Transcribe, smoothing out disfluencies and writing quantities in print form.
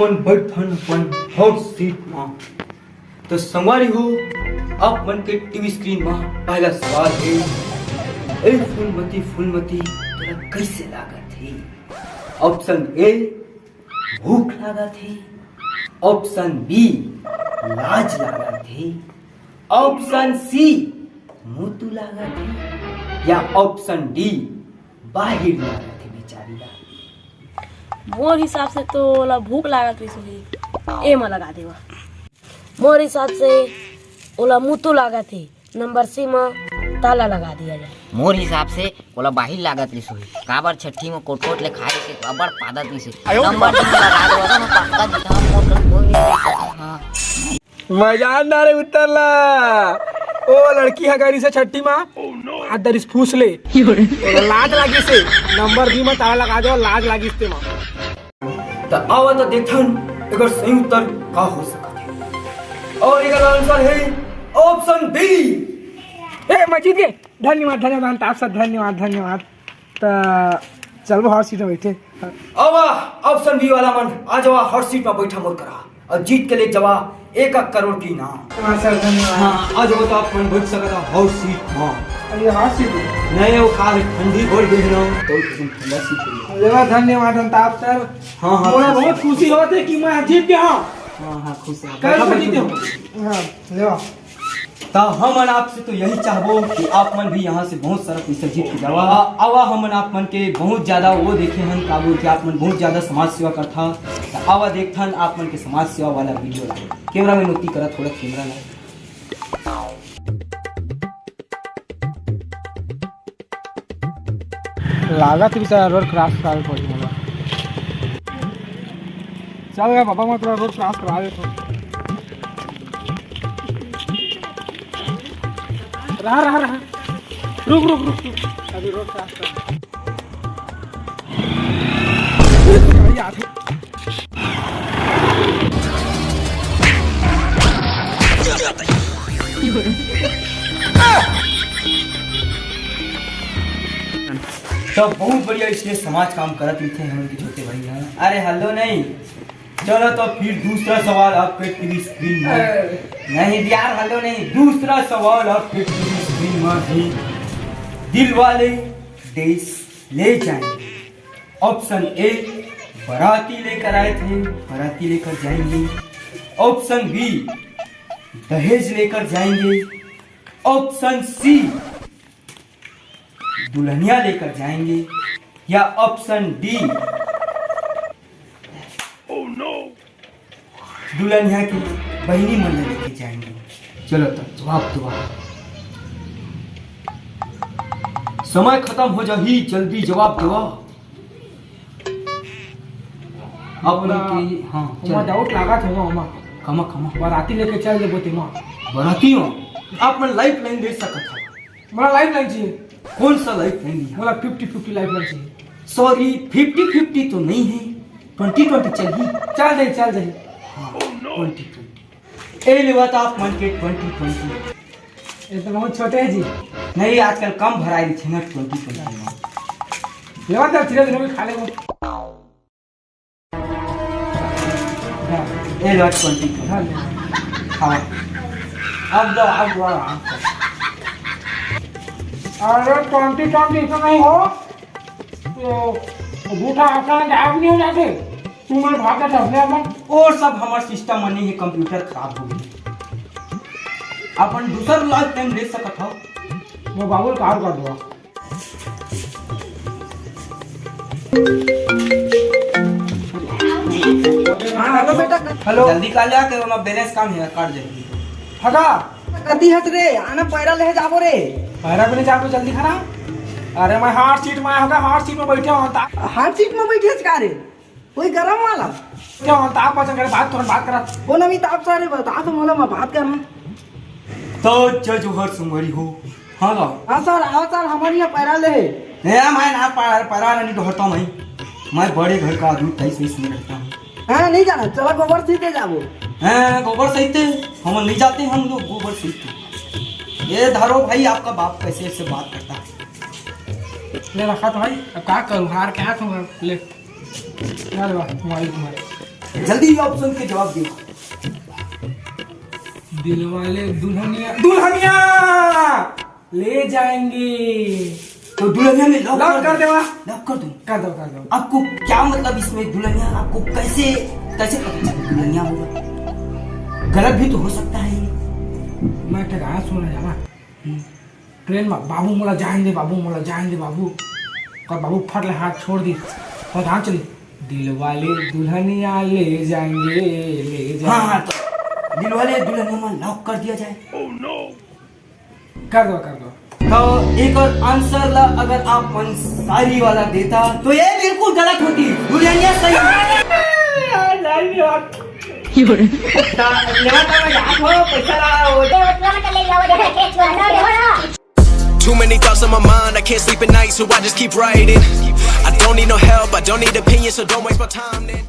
हमन बैठन अपन hot seat में। तो संगवारी हो आप मन के टीवी स्क्रीन में पहला सवाल है, ए फूलमती तोरा कैसे लागत है? ऑप्शन ए भूख लागत है, ऑप्शन बी लाज लागत है, ऑप्शन सी मुतु लागत है, या ऑप्शन डी बाहिर लागत है बेचारी ला। मोर हिसाब से तो ओला भूख लागत रही ए में लगा देवा। मोर हिसाब से ओला मुतु लागत है, नंबर सी में ताला लगा दिया जाए। मोर हिसाब से ओला बाहिर लागत रही सोही काबर छठी में कोट ले खाए से अबड़ पादत नहीं से नंबर डी में लगा देवा ना पक्का जितना मोर कर कोई नहीं। हां मजान ना रे उतरला ओ लड़की हगारी से छठी मां हाथ दरिस फूस ले लाज लागी से नंबर बी में ताला लगा दो लाज लागी से मां। तो आवा तो देखन एकर सही उत्तर का हो सकत है, और एकर आंसर है ऑप्शन बी। ए मजीद के धन्यवाद आप सब धन्यवाद। तो चल हॉट सीट में बैठे। आवा ऑप्शन बी वाला मन आ जावा हॉट सीट में बैठा मोर करा और जीत के ले जावा 1 करोड़ की नाम। सर धन्यवाद। हां आ जाओ तो आप मन बैठ सकता हॉट सीट में। ये हॉट सीट नहीं वो खा ठंडी बढ़ गई ना तो ठंडा सीट है। धन्यवाद आप सर। हां मुझे बहुत खुशी होती है कि मैं जीत गया हूं। हां खुश है कैसे जीते हो? हां ले तो हम आपसे तो यही चाहबो कि आप मन भी यहाँ से बहुत सारा पैसा जीत के जावा। आवा हमन आप मन के बहुत ज्यादा वो देखे हन काबू कि आप मन बहुत ज्यादा समाज सेवा करथा। तो आवा देखथन आप मन के समाज सेवा वाला वीडियो कैमरा में नोटी करा थोड़ा कैमरा ना लागत भी सर रोड क्रॉस करावे पड़ी मला। चल गया पापा मैं थोड़ा रोड क्रॉस करा दे तो। रहा रुक अभी रोड क्रॉस कर। तो बहुत बढ़िया इसलिए समाज काम करत लिखे हैं उनके छोटे भाई हैं। अरे हेलो नहीं चलो तो फिर दूसरा सवाल आपके टीवी स्क्रीन में। नहीं यार हेलो नहीं, दूसरा सवाल आपके टीवी स्क्रीन में है, दिल वाले देश ले जाएंगे। ऑप्शन ए बाराती लेकर आए थे बाराती लेकर जाएंगे, ऑप्शन बी दहेज लेकर जाएंगे, ऑप्शन सी दुल्हनिया लेकर जाएंगे, या ऑप्शन डी दुल्हनिया की बहनी मन लेके जाएंगे। चलो तो जवाब दो। समय खत्म हो जाही, जल्दी जवाब दो। अब की हां मैं डाउट लगा था मामा कमा बाराती लेके चल देबो ते मां। बाराती हो आप मन लाइफ लाइन दे सकत हो। मला लाइफ लाइन चाहिए। कौन सा लाइफ लाइन है? मला 50-50 लाइफ लाइन चाहिए। सॉरी 50-50 तो नहीं है, 20-20 चाहिए। चल जाए 20-20 ए लेवा तो आप मन के 20-20 ये तो बहुत छोटे हैं जी। नहीं आजकल कम भराई थे ना 20-20 लेवा तो धीरे में खा लेंगे। ए लेवा 20 हाँ अब दो अरे 20-20 तो नहीं हो तो बूढ़ा आसान गायब नहीं हो जाते। तू मैं भागा था अपने आप और सब हमारा सिस्टम मनी है, कंप्यूटर खराब हो गई। अपन दूसरा लाइफ टाइम ले सकत हो। मैं बाबू कार कर दूंगा। हेलो बेटा हेलो जल्दी कर लिया के ना बैलेंस कम है काट दे। हगा कती हस रे आना पैरा ले जाबो रे। पैरा भी नहीं जाओ जल्दी खड़ा। अरे मैं हार्ट सीट में होगा, हार्ट सीट में बैठे होता। हार्ट सीट में बैठे का रे कोई गरम वाला क्या होता आप पसंद करे बात करा वो अमिताभ सारे बता तो मोला मैं बात कर रहा तो जज हर संगरी हो। हाँ लो हाँ सर हमारे यहाँ पैरा ले है। नहीं मैं ना पैरा नहीं डरता मैं बड़े घर का आदमी 23 में रहता हूँ। हाँ नहीं जाना चला गोबर सीधे जाबो। हाँ गोबर सहीते हम नहीं जाते, हम लोग गोबर सहीते। ये धरो भाई आपका बाप कैसे ऐसे बात करता है। ले रखा तो भाई अब क्या करूँ हार क्या तुम ले तुम्हारे जल्दी ये ऑप्शन के जवाब दो। दिलवाले दुल्हनिया दुल्हनिया ले जाएंगे। तो दुल्हनिया में लॉक लॉक कर देवा। लॉक कर दूं? कर दो कर दो। आपको क्या मतलब इसमें दुल्हनिया, आपको कैसे कैसे पता चला दुल्हनिया होगा? गलत भी तो हो सकता है ये। मैं क्या गाना सुनना जाना ट्रेन में, बाबू मोला जाएंगे बाबू मोला जाएंगे बाबू, और बाबू फट ले हाथ छोड़ दी और कहाँ चली? दिलवाले दुल्हनिया ले जाएंगे ले जाएंगे। हाँ तो दिलवाले दुल्हनिया में लॉक कर दिया जाए। कर दो कर दो। तो एक और आंसर ला, अगर आप अंसारी वाला देता तो ये बिल्कुल गलत होती, दुल्हनिया सही। Too many thoughts on my mind, I can't sleep at night, so I just keep writing. I don't need no help, I don't need opinions, so don't waste my time then.